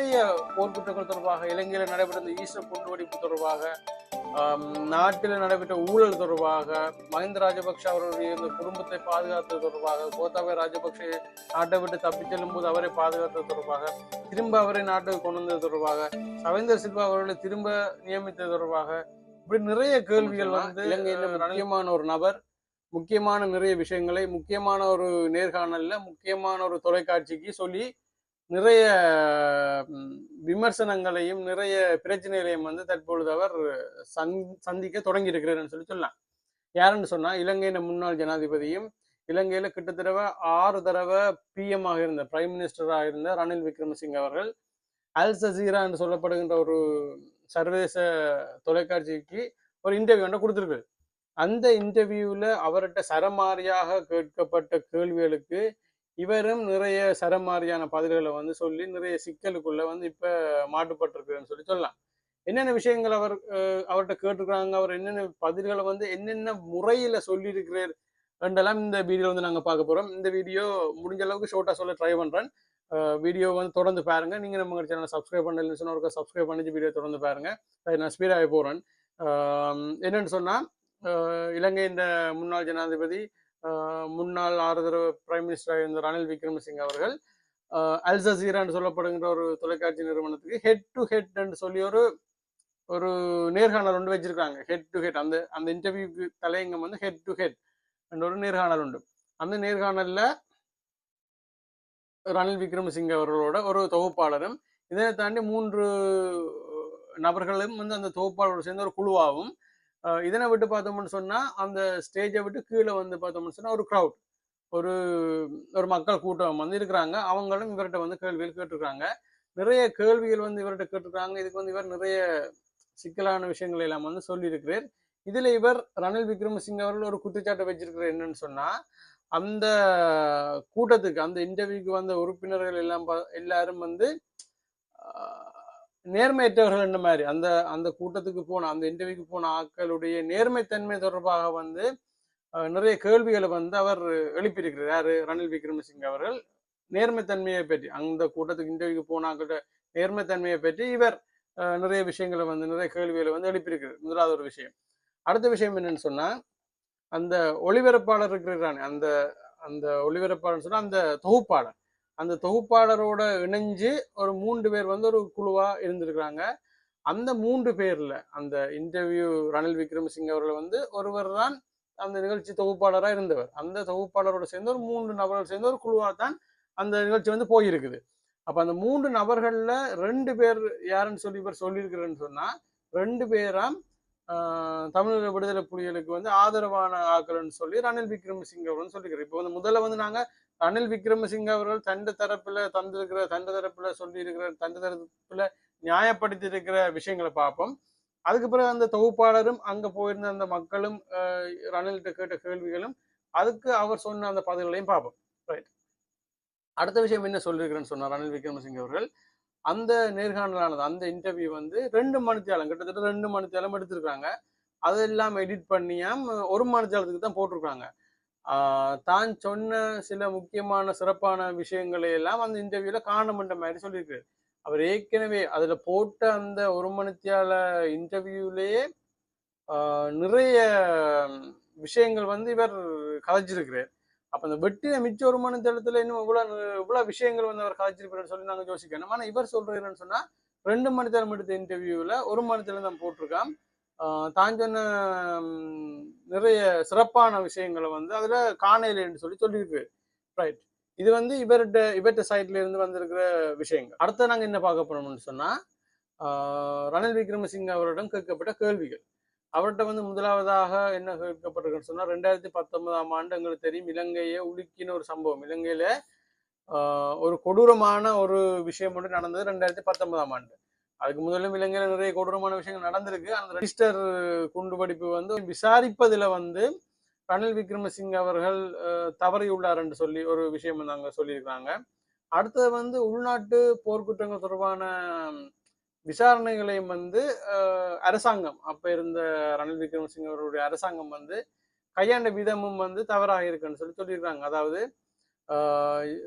நிறைய போர்க்குற்றங்கள் தொடர்பாக, இலங்கையில் நடைபெற்ற இந்த ஈஸ்டர் குண்டுவெடிப்பு தொடர்பாக, நாட்டில் நடைபெற்ற ஊழல் தொடர்பாக, மஹிந்த ராஜபக்ஷ அவருடைய இந்த குடும்பத்தை பாதுகாத்தது தொடர்பாக, கோத்தாபய ராஜபக்ஷ நாட்டை விட்டு தப்பிச் செல்லும் போது அவரை பாதுகாத்தது தொடர்பாக, திரும்ப அவரை நாட்டுக்கு கொண்டு வந்தது தொடர்பாக, சவேந்தர் சில்வா அவர்களை திரும்ப நியமித்தது தொடர்பாக, இப்படி நிறைய கேள்விகள் வந்து இலங்கையில முக்கியமான ஒரு நபர் முக்கியமான நிறைய விஷயங்களை முக்கியமான ஒரு நேர்காணல்ல முக்கியமான ஒரு தொலைக்காட்சிக்கு சொல்லி நிறைய விமர்சனங்களையும் நிறைய பிரச்சனைகளையும் வந்து தற்பொழுது அவர் சந்திக்க தொடங்கி இருக்கிறார்னு சொல்லலாம். யாருன்னு சொன்னா இலங்கையின் முன்னாள் ஜனாதிபதியும் இலங்கையில கிட்டத்தட்ட 6 தடவை PM ஆக இருந்த பிரைம் மினிஸ்டராக இருந்த ரணில் விக்ரமசிங்க அவர்கள் அல் ஜசீரா என்று சொல்லப்படுகின்ற ஒரு சர்வதேச தொலைக்காட்சிக்கு ஒரு இன்டர்வியூ ஒன்று கொடுத்துருக்கு. அந்த இன்டர்வியூல அவர்கிட்ட சரமாரியாக கேட்கப்பட்ட கேள்விகளுக்கு இவரும் நிறைய சரமாரியான பதில்களை வந்து சொல்லி நிறைய சிக்கலுக்குள்ள வந்து இப்ப மாட்டுப்பட்டிருக்குன்னு சொல்லலாம். என்னென்ன விஷயங்கள் அவர்கிட்ட கேட்டிருக்கிறாங்க, அவர் என்னென்ன பதில்களை வந்து என்னென்ன முறையில சொல்லி இருக்கிறார் என்றெல்லாம் இந்த வீடியோ வந்து நாங்க பார்க்க போறோம். இந்த வீடியோ முடிஞ்ச அளவுக்கு ஷோர்ட்டா சொல்ல ட்ரை பண்றேன். வீடியோ வந்து தொடர்ந்து பாருங்க. நீங்க நம்ம சேனலை சப்ஸ்கிரைப் பண்ணலன்னு சொன்னா ஒரு சப்ஸ்கிரைப் பண்ணிச்சு வீடியோ தொடர்ந்து பாருங்க. நான் ஸ்பீடாக போறேன். என்னன்னு சொன்னா இலங்கையின் முன்னாள் ஜனாதிபதி முன்னாள் 6 தடவை பிரைம் மினிஸ்டராக இருந்த ரணில் விக்ரமசிங்க அவர்கள் அல் ஜசீரா என்று சொல்லப்படுகின்ற ஒரு தொலைக்காட்சி நிறுவனத்துக்கு ஹெட் டு ஹெட் என்று சொல்லி ஒரு நேர்காணல் ஒன்று வச்சிருக்காங்க. ஹெட் டு ஹெட் அந்த இன்டர்வியூக்கு தலையங்கம் வந்து ஹெட் டு ஹெட் என்ற ஒரு நேர்காணல் உண்டு. அந்த நேர்காணல்ல ரணில் விக்ரமசிங்க அவர்களோட ஒரு தொகுப்பாளரும் இதனை தாண்டி 3 நபர்களும் வந்து அந்த தொகுப்பாளரோடு சேர்ந்த ஒரு குழுவாகவும், இதனை விட்டு பார்த்தோம்னு சொன்னா அந்த ஸ்டேஜை விட்டு கீழே வந்து பார்த்தோம்னு சொன்னா ஒரு க்ரௌட் ஒரு மக்கள் கூட்டம் வந்து இருக்கிறாங்க. அவங்களும் இவர்கிட்ட வந்து கேள்விகள் கேட்டிருக்காங்க. நிறைய கேள்விகள் வந்து இவர்கிட்ட கேட்டிருக்காங்க. இதுக்கு வந்து இவர் நிறைய சிக்கலான விஷயங்கள் எல்லாம் வந்து சொல்லி இருக்கிறார். இதுல இவர் ரணில் விக்ரமசிங்க அவர்கள் ஒரு குற்றச்சாட்டை வச்சிருக்கிறார். என்னன்னு சொன்னா அந்த கூட்டத்துக்கு அந்த இன்டர்வியூக்கு வந்த உறுப்பினர்கள் எல்லாரும் வந்து நேர்மையற்றவர்கள் என்ற மாதிரி அந்த கூட்டத்துக்கு போன அந்த இன்டர்வியூக்கு போன ஆட்களுடைய நேர்மைத்தன்மை தொடர்பாக வந்து நிறைய கேள்விகளை வந்து அவர் எழுப்பியிருக்கிறார். யாரு? ரணில் விக்ரமசிங்க அவர்கள் நேர்மைத்தன்மையை பற்றி அந்த கூட்டத்துக்கு இன்டர்வியூக்கு போன ஆட்களோட நேர்மைத்தன்மையை பற்றி இவர் நிறைய விஷயங்களை வந்து நிறைய கேள்விகளை வந்து எழுப்பியிருக்கிறார். முதலாவது ஒரு விஷயம். அடுத்த விஷயம் என்னன்னு சொன்னா அந்த ஒளிபரப்பாளர் இருக்கிறானே அந்த ஒளிபரப்பாளர் சொன்னா அந்த தொகுப்பாளரோட இணைஞ்சு ஒரு 3 பேர் வந்து ஒரு குழுவா இருந்திருக்கிறாங்க. அந்த 3 பேர்ல அந்த இன்டர்வியூ ரணில் விக்ரமசிங்க அவர்கள் வந்து ஒருவர் தான் அந்த நிகழ்ச்சி தொகுப்பாளராக இருந்தவர். அந்த தொகுப்பாளரோட சேர்ந்து ஒரு 3 நபர்கள் சேர்ந்து ஒரு குழுவா தான் அந்த நிகழ்ச்சி வந்து போயிருக்குது. அப்ப அந்த 3 நபர்கள்ல 2 பேர் யாருன்னு சொல்லி இவர் சொல்லியிருக்கிறேன்னு சொன்னா 2 பேராம் தமிழக விடுதலை புலிகளுக்கு வந்து ஆதரவான ஆக்கள்னு சொல்லி ரணில் விக்ரமசிங்க அவர்கள் சொல்லியிருக்கிறார். இப்போ வந்து முதல்ல வந்து நாங்க ரணில் விக்ரமசிங்க அவர்கள் தண்ட தரப்புல சொல்லியிருக்கிற தண்ட தரப்புல நியாயப்படுத்தி இருக்கிற விஷயங்களை பார்ப்போம். அதுக்கு பிறகு அந்த தொகுப்பாளரும் அங்க போயிருந்த அந்த மக்களும் ரணில்கிட்ட கேட்ட கேள்விகளும் அதுக்கு அவர் சொன்ன அந்த பதில்களையும் பார்ப்போம். ரைட். அடுத்த விஷயம் என்ன சொல்லியிருக்கிறேன்னு சொன்னார் ரணில் விக்ரமசிங்க அவர்கள் அந்த நேர்காணலானது அந்த இன்டர்வியூ வந்து 2 மணித்தியாலம் கிட்டத்தட்ட 2 மணித்தியாலம் எடுத்திருக்காங்க. அதெல்லாம் எடிட் பண்ணியாம் 1 மணித்தியாலத்துக்கு தான் போட்டிருக்காங்க. தான் சொன்ன சில முக்கியமான சிறப்பான விஷயங்களை எல்லாம் அந்த இன்டர்வியூல காணமன்ற மாதிரி சொல்லியிருக்காரு. அவர் ஏற்கனவே அதுல போட்ட அந்த 1 மணித்தியால இன்டர்வியூலேயே நிறைய விஷயங்கள் வந்து இவர் கதைச்சிருக்கிறார். அப்ப அந்த வெட்டின மிச்ச 1 மணித்தியாலத்துல இன்னும் இவ்வளவு விஷயங்கள் வந்து அவர் கதைச்சிருப்பாருன்னு சொல்லி நாங்க யோசிக்கணும். ஆனா இவர் சொல்றது என்னன்னு சொன்னா 2 மணித்தியாலம் எடுத்த இன்டர்வியூல 1 மணித்தியாலம் தான் போட்டிருக்கான். தான் சொன்ன நிறைய சிறப்பான விஷயங்களை வந்து அதுல காணையிலன்னு சொல்லியிருக்கு. ரைட். இது வந்து இவர்கிட்ட சைட்ல இருந்து வந்திருக்கிற விஷயங்கள். அடுத்த நாங்க என்ன பார்க்க போறோம்னு சொன்னா ரணில் விக்ரமசிங்க அவரிடம் கேட்கப்பட்ட கேள்விகள். அவர்கிட்ட வந்து முதலாவதாக என்ன கேட்கப்பட்டிருக்குன்னு சொன்னா 2019ஆம் ஆண்டு எங்களுக்கு தெரியும் இலங்கையை உலுக்கின ஒரு சம்பவம். இலங்கையில ஒரு கொடூரமான ஒரு விஷயம் ஒன்று நடந்தது 2019ஆம் ஆண்டு. அதுக்கு முதலும் இலங்கையில நிறைய கொடூரமான விஷயங்கள் நடந்திருக்கு. அந்த ரெஜிஸ்டர் குண்டுவெடிப்பு வந்து விசாரிப்பதுல வந்து ரணில் விக்ரமசிங்க அவர்கள் தவறியுள்ளார் என்று சொல்லி ஒரு விஷயம் நாங்க சொல்லியிருக்காங்க. அடுத்தது வந்து உள்நாட்டு போர்க்குற்றங்கள் தொடர்பான விசாரணைகளையும் வந்து அரசாங்கம் அப்ப இருந்த ரணில் விக்ரமசிங்க அவர்களுடைய அரசாங்கம் வந்து கையாண்ட விதமும் வந்து தவறாக இருக்குன்னு சொல்லியிருக்காங்க. அதாவது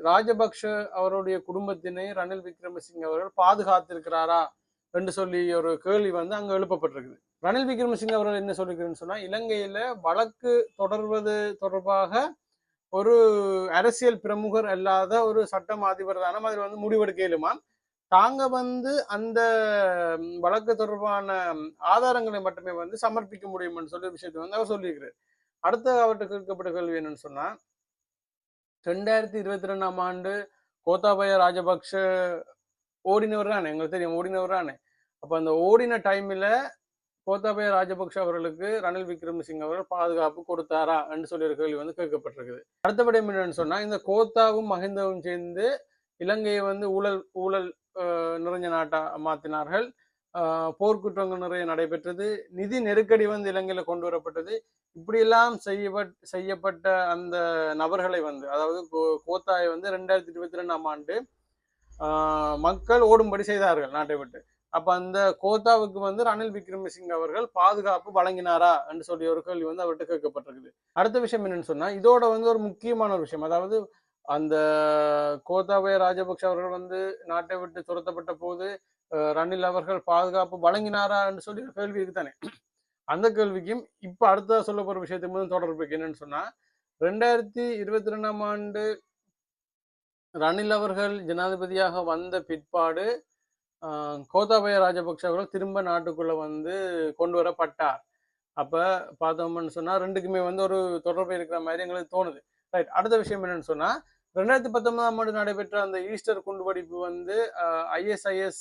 ராஜபக்ஷ அவருடைய குடும்பத்தினை ரணில் விக்ரமசிங்க அவர்கள் பாதுகாத்திருக்கிறாரா என்று சொல்லி ஒரு கேள்வி வந்து அங்க எழுப்பப்பட்டிருக்குது. ரணில் விக்ரமசிங்க அவர்கள் என்ன சொல்லிருக்கிறேன்னு சொன்னா, இலங்கையில வழக்கு தொடர்வது தொடர்பாக ஒரு அரசியல் பிரமுகர் அல்லாத ஒரு சட்டம் அதிபர் தானே அதில் வந்து முடிவெடுக்க இயலுமா, தாங்க வந்து அந்த வழக்கு தொடர்பான ஆதாரங்களை மட்டுமே வந்து சமர்ப்பிக்க முடியும்னு சொல்லி விஷயத்தை வந்து அவர் சொல்லியிருக்கிறார். அடுத்த அவர்கிட்ட கேட்கப்பட்ட கேள்வி என்னன்னு சொன்னா, 2022 கோத்தாபய ராஜபக்ஷ ஓடினவர் தானே, எங்களுக்கு தெரியும் ஓடினவர் தானே. அப்ப அந்த ஓடின டைம்ல கோத்தாபய ராஜபக்ஷ அவர்களுக்கு ரணில் விக்ரமசிங்க அவர்கள் பாதுகாப்பு கொடுத்தாரா என்று சொல்லி ஒரு கேள்வி வந்து கேட்கப்பட்டிருக்குது. அடுத்தபடி என்னன்னு சொன்னா, இந்த கோத்தாவும் மஹிந்தவும் சேர்ந்து இலங்கையை வந்து ஊழல் ஊழல் நிறைஞ்ச நாட்டா மாத்தினார்கள். போர்க்குற்றங்கள் நிறைய நடைபெற்றது. நிதி நெருக்கடி வந்து இலங்கையில கொண்டு வரப்பட்டது. இப்படியெல்லாம் செய்யப்பட்ட அந்த நபர்களை வந்து, அதாவது கோத்தாயை வந்து 2022 மக்கள் ஓடும்படி செய்தார்கள் நாட்டை விட்டு. அப்ப அந்த கோத்தாவுக்கு வந்து ரணில் விக்ரமசிங்க அவர்கள் பாதுகாப்பு வழங்கினாரா என்று சொல்லி ஒரு கேள்வி வந்து அவர்கிட்ட கேட்கப்பட்டிருக்குது. அடுத்த விஷயம் என்னன்னு சொன்னா, இதோட வந்து ஒரு முக்கியமான ஒரு விஷயம், அதாவது அந்த கோத்தாபய ராஜபக்ஷ அவர்கள் வந்து நாட்டை விட்டு துரத்தப்பட்ட போது ரணில் அவர்கள் பாதுகாப்பு வழங்கினாரா என்று சொல்லி ஒரு கேள்வி இருக்குதானே. அந்த கேள்விக்கும் இப்ப அடுத்த சொல்ல போற விஷயத்துக்கு தொடர்பு என்னன்னு சொன்னா, 2022 ரணில் அவர்கள் ஜனாதிபதியாக வந்த பிற்பாடு கோத்தாபய ராஜபக்ஷ அவர்கள் திரும்ப நாட்டுக்குள்ள வந்து கொண்டு வரப்பட்டார். அப்ப பார்த்தோம்னு சொன்னா ரெண்டுக்குமே வந்து ஒரு தொடர்பு இருக்கிற மாதிரி எங்களுக்கு தோணுது. ரைட். அடுத்த விஷயம் என்னன்னு சொன்னா, 2019 நடைபெற்ற அந்த ஈஸ்டர் குண்டுவெடிப்பு வந்து ISIS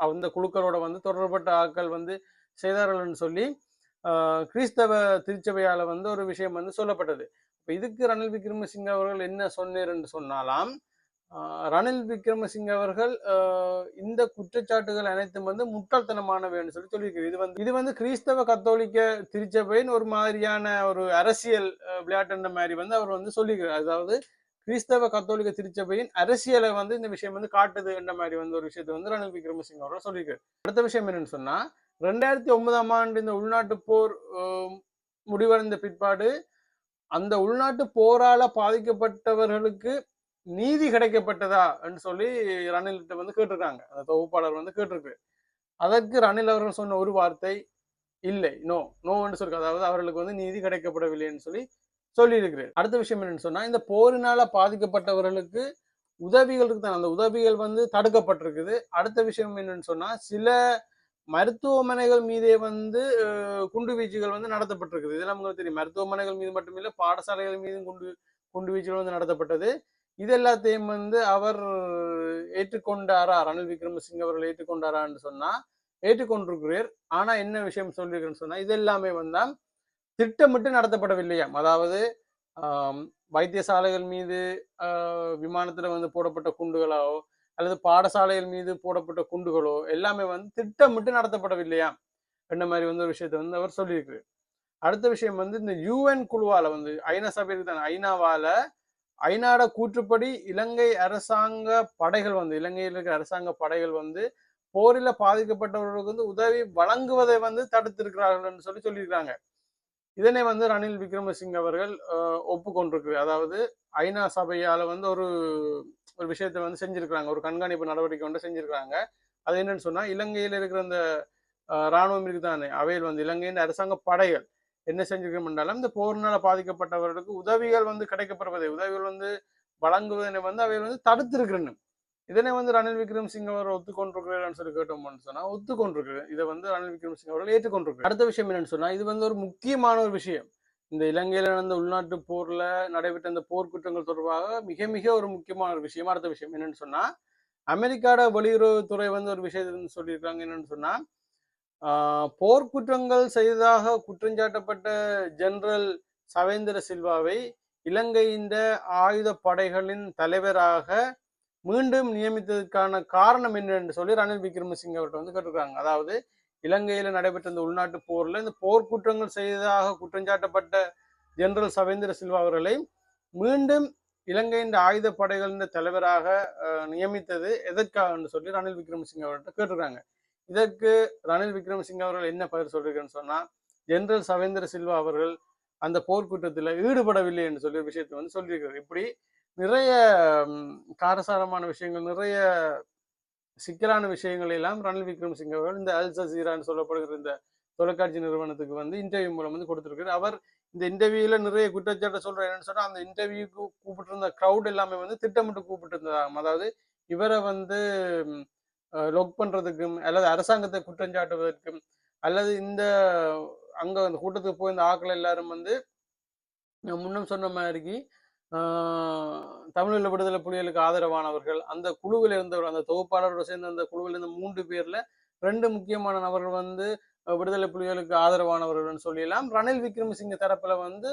அந்த குழுக்களோட வந்து தொடர்பட்ட ஆட்கள் வந்து செய்தார்கள்னு சொல்லி கிறிஸ்தவ திருச்சபையால வந்து ஒரு விஷயம் வந்து சொல்லப்பட்டது. இப்ப இதுக்கு ரணில் விக்ரமசிங்க அவர்கள் என்ன சொன்னார் என்று சொன்னாலாம், ரணில் விக்ரமசிங்க அவர்கள் இந்த குற்றச்சாட்டுகள் அனைத்தும் வந்து முட்டாள்தனமானவைன்னு சொல்லி சொல்லியிருக்கிறது. இது வந்து கிறிஸ்தவ கத்தோலிக்க திருச்சபையின் ஒரு மாதிரியான ஒரு அரசியல் விளையாட்டுன்ற மாதிரி வந்து அவர் வந்து சொல்லியிருக்கிறார். அதாவது கிறிஸ்தவ கத்தோலிக்க திருச்சபையின் அரசியலை வந்து இந்த விஷயம் வந்து காட்டுது என்ற மாதிரி வந்து ஒரு விஷயத்தை வந்து ரணில் விக்ரமசிங்க அவர்கள் சொல்லியிருக்காரு. அடுத்த விஷயம் என்னன்னு சொன்னா, 2009 இந்த உள்நாட்டு போர் முடிவடைந்த பிற்பாடு அந்த உள்நாட்டு போரால பாதிக்கப்பட்டவர்களுக்கு நீதி கிடைக்கப்பட்டதா என்று சொல்லி ரணில்கிட்ட வந்து கேட்டிருக்காங்க. அந்த தொகுப்பாளர் வந்து கேட்டிருக்கு. அதற்கு ரணில் அவர்கள் சொன்ன ஒரு வார்த்தை இல்லை, நோ என்று சொல்லிருக்கு. அதாவது அவர்களுக்கு வந்து நீதி கிடைக்கப்படவில்லைன்னு சொல்லி இருக்கிறேன். அடுத்த விஷயம் என்னன்னு சொன்னா, இந்த போரினால பாதிக்கப்பட்டவர்களுக்கு உதவிகள் இருக்குதான், அந்த உதவிகள் வந்து தடுக்கப்பட்டிருக்குது. அடுத்த விஷயம் என்னன்னு சொன்னா, சில மருத்துவமனைகள் மீதே வந்து குண்டு வீச்சுகள் வந்து நடத்தப்பட்டிருக்குது. இதெல்லாம் உங்களுக்கு தெரியும். மருத்துவமனைகள் மீது மட்டுமில்லை, பாடசாலைகள் மீதும் குண்டு வீச்சுகள் வந்து நடத்தப்பட்டது. இது எல்லாத்தையும் வந்து அவர் ஏற்றுக்கொண்டாரா, ரணில் விக்ரமசிங்க அவர்கள் ஏற்றுக்கொண்டாரான்னு சொன்னா ஏற்றுக்கொண்டிருக்கிறார். ஆனா என்ன விஷயம் சொல்லியிருக்கிறேன்னு சொன்னா, இது எல்லாமே வந்தா திட்டமிட்டு நடத்தப்படவில்லையாம். அதாவது வைத்தியசாலைகள் மீது விமானத்துல வந்து போடப்பட்ட குண்டுகளோ அல்லது பாடசாலைகள் மீது போடப்பட்ட குண்டுகளோ எல்லாமே வந்து திட்டமிட்டு நடத்தப்படவில்லையாம் என்ன மாதிரி வந்து ஒரு விஷயத்த வந்து அவர் சொல்லியிருக்கிறார். அடுத்த விஷயம் வந்து இந்த UN குழுவால வந்து ஐநா சபைக்கு தான் ஐநாட கூற்றுப்படி இலங்கை அரசாங்க படைகள் வந்து இலங்கையில் இருக்கிற அரசாங்க படைகள் வந்து போரில பாதிக்கப்பட்டவர்களுக்கு வந்து உதவி வழங்குவதை வந்து தடுத்திருக்கிறார்கள் சொல்லியிருக்காங்க. இதனை வந்து ரணில் விக்ரமசிங்க அவர்கள் ஒப்புக்கொண்டிருக்கிறார். அதாவது ஐநா சபையால வந்து ஒரு விஷயத்தை வந்து செஞ்சிருக்கிறாங்க, ஒரு கண்காணிப்பு நடவடிக்கை வந்து செஞ்சிருக்கிறாங்க. அது என்னன்னு சொன்னா, இலங்கையில் இருக்கிற அந்த இராணுவம் இருக்குதானே, அவையில் வந்து இலங்கையின் அரசாங்க படைகள் என்ன செஞ்சிருக்கோம்னாலும் இந்த போரினால பாதிக்கப்பட்டவர்களுக்கு உதவிகள் வந்து உதவிகள் வந்து வழங்குவதனை வந்து அவையில் வந்து தடுத்திருக்கிறேன்னு. இதனை வந்து ரணில் விக்ரமசிங்க அவர் ஒத்துக்கொண்டிருக்கிறான்னு சொல்லி கேட்டோம்னு சொன்னா ஒத்துக்கொண்டிருக்கிறது. இதை வந்து ரணில் விக்ரமசிங்க அவர்கள் ஏற்றுக்கொண்டிருக்கிறார். அடுத்த விஷயம் என்னன்னு சொன்னா, இது வந்து ஒரு முக்கியமான ஒரு விஷயம். இந்த இலங்கையில நடந்த உள்நாட்டு போர்ல நடைபெற்ற இந்த போர்க்குற்றங்கள் தொடர்பாக மிக மிக ஒரு முக்கியமான ஒரு விஷயம். அடுத்த விஷயம் என்னன்னு சொன்னா, அமெரிக்காட வெளியுறவுத்துறை வந்து ஒரு விஷயத்தை சொல்லியிருக்காங்க. என்னன்னு சொன்னா, போர்க்குற்றங்கள் செய்ததாக குற்றஞ்சாட்டப்பட்ட ஜெனரல் சவேந்திர சில்வாவை இலங்கையின் ஆயுத படைகளின் தலைவராக மீண்டும் நியமித்ததற்கான காரணம் என்ன என்று சொல்லி ரணில் விக்ரமசிங்க அவர்கிட்ட வந்து கேட்டிருக்காங்க. அதாவது இலங்கையில நடைபெற்ற இந்த உள்நாட்டு போர்ல இந்த போர்க்குற்றங்கள் செய்ததாக குற்றஞ்சாட்டப்பட்ட ஜெனரல் சவேந்திர சில்வா அவர்களை மீண்டும் இலங்கையின் ஆயுத படைகளின் தலைவராக நியமித்தது எதற்காக என்று சொல்லி ரணில் விக்ரமசிங்க அவர்கிட்ட கேட்டிருக்காங்க. இதற்கு ரணில் விக்ரமசிங்க அவர்கள் என்ன பதில் சொல்றீங்கன்னு சொன்னா, ஜெனரல் சவேந்திர சில்வா அவர்கள் அந்த போர்க்குற்றத்தில் ஈடுபடவில்லை என்று சொல்லி விஷயத்தை வந்து சொல்லியிருக்கிறார். இப்படி நிறைய காரசாரமான விஷயங்கள், நிறைய சிக்கலான விஷயங்கள் எல்லாம் ரணில் விக்ரமசிங்க அவர்கள் இந்த அல் ஜசீரான்னு சொல்லப்படுகிற இந்த தொலைக்காட்சி நிறுவனத்துக்கு வந்து இன்டர்வியூ மூலம் வந்து கொடுத்திருக்காரு. அவர் இந்த இன்டர்வியூல நிறைய குற்றச்சாட்டை சொல்ற என்னன்னு சொன்னா, அந்த இன்டர்வியூக்கு கூப்பிட்டு இருந்த கிரௌட் எல்லாமே வந்து திட்டமிட்டு கூப்பிட்டு இருந்ததாகும். அதாவது இவரை வந்து லொக் பண்றதுக்கும் அல்லது அரசாங்கத்தை குற்றம் சாட்டுவதற்கும் அல்லது இந்த அங்க அந்த கூட்டத்துக்கு போய் இந்த ஆட்கள் எல்லாரும் வந்து முன்னம் சொன்ன மாதிரி தமிழீழ விடுதலை புலிகளுக்கு ஆதரவானவர்கள், அந்த குழுவில் இருந்தவர், அந்த தொகுப்பாளரோட சேர்ந்த அந்த குழுவில் இருந்த 3 பேர்ல 2 முக்கியமான நபர்கள் வந்து விடுதலை புலிகளுக்கு ஆதரவானவர்கள் சொல்லலாம் ரணில் விக்ரமசிங்க தரப்புல வந்து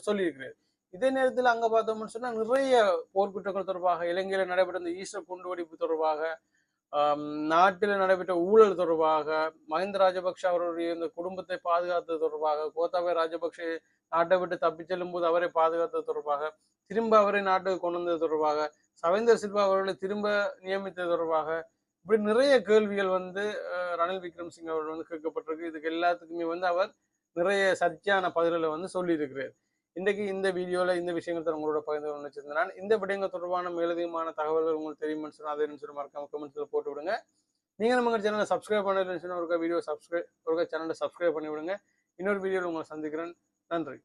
சொல்லியிருக்கிறார். இதே நேரத்தில் அங்க பார்த்தோம்னு சொன்னா நிறைய போர்க்குற்றங்கள் தொடர்பாக, இலங்கையில நடைபெற்ற இந்த ஈஸ்டர் குண்டுவெடிப்பு தொடர்பாக, நாட்டில் நடைபெற்ற ஊழல் தொடர்பாக, மஹிந்த ராஜபக்ஷ அவருடைய இந்த குடும்பத்தை பாதுகாத்தது தொடர்பாக, கோத்தாபய ராஜபக்ஷ நாட்டை விட்டு தப்பி செல்லும் போது அவரை பாதுகாத்தது தொடர்பாக, திரும்ப அவரை நாட்டுக்கு கொண்டு வந்தது தொடர்பாக, சவேந்தர் சில்வா அவர்களை திரும்ப நியமித்தது தொடர்பாக, இப்படி நிறைய கேள்விகள் வந்து ரணில் விக்ரமசிங்க அவர்கள் வந்து கேட்கப்பட்டிருக்கு. இதுக்கு எல்லாத்துக்குமே வந்து அவர் நிறைய சர்ச்சையான பதில்களை வந்து சொல்லியிருக்கிறார். இன்றைக்கு இந்த வீடியோல இந்த விஷயங்கள் உங்களோட பகிர்ந்து நினைச்சிருந்தேன். நான் இந்த விடயங்கள் தொடர்பான மேலதிகமான தகவல்கள் உங்களுக்கு தெரியும்னு சொன்னா அதை சொல்லி மறக்காம கமெண்ட்ஸ்ல போட்டு விடுங்க. நீங்க நம்ம சேனலை சப்ஸ்கிரைப் பண்ணலன்னு சொன்னா ஒரு வீடியோ சப்ஸ்கிரைப், ஒரு சேனலை சப்ஸ்கிரைப் பண்ணி விடுங்க. இன்னொரு வீடியோவில் உங்களை சந்திக்கிறேன். நன்றி.